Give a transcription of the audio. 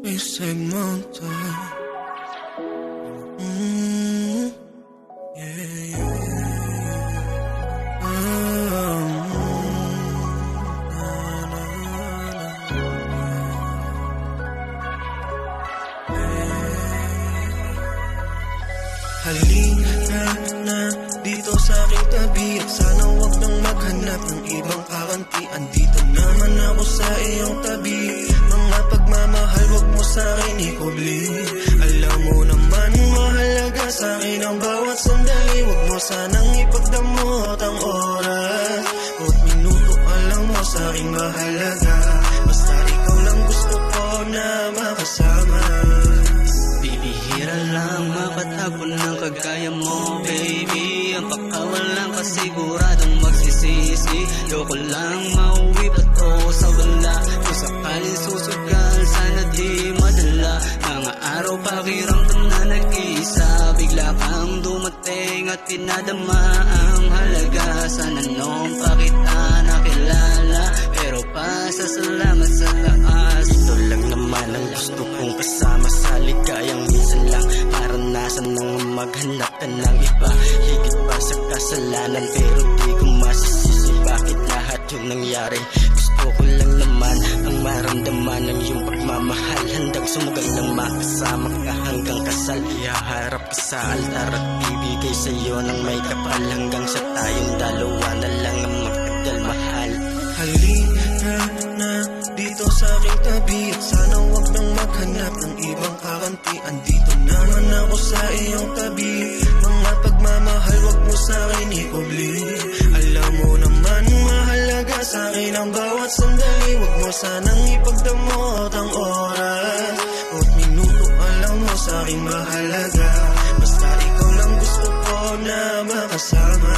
Eastside Mountain. Yeah, yeah. Halika na dito sa aking tabi at sana wag nang maghanap ng ibang kakanti. Andito naman ako sa iyong tabi. Mga pagmamahal wag mo sa akin ikubli. Alam mo naman mahalaga sa akin ang bawat sandali. Wag mo sanang ipagdamot ang oras. Bawat minuto alam mo sa akin mahalaga. Basta ikaw lang gusto ko na makasama. Bibihira lang makatagpo ng kagaya mo, baby. Ang pakawalan ka siguradong magsisisi. Loko lang mauwi pa to sa wala. Kung sakaling susugal, sana di madala. Mga araw pakiramdam na nag-isa. Bigla kang dumating at tinadama ang halaga. Sana noong pa kita nakilala, pero pasasalamat sa taas. Ito lang naman ang gusto kong kasama sa ligayang minsan lang. Maranasan nang maghanap ka ng iba. Higit pa sa kasalanan, pero di ko masisisi bakit lahat yung nangyari. Gusto ko lang naman ang maramdaman ng iyong pagmamahal. Handang sumagal ng makasama ka hanggang kasal. Ihaharap ka sa altar at bibigay sa'yo ng may kapal. Hanggang sa tayong dalawa na lang ang magtagal, mahal. Halika na dito sa aking tabi at sana wag nang maghanap ng ibang kakanti. Andito naman ako sa iyong tabi. Mga pagmamahal wag mo sa akin ikubli. Alam mo naman mahalaga sa akin ang bawat sandali. Wag mo sanang ipagdamot ang oras. Bawat minuto alam mo sa akin mahalaga. Basta ikaw lang gusto ko na makasama.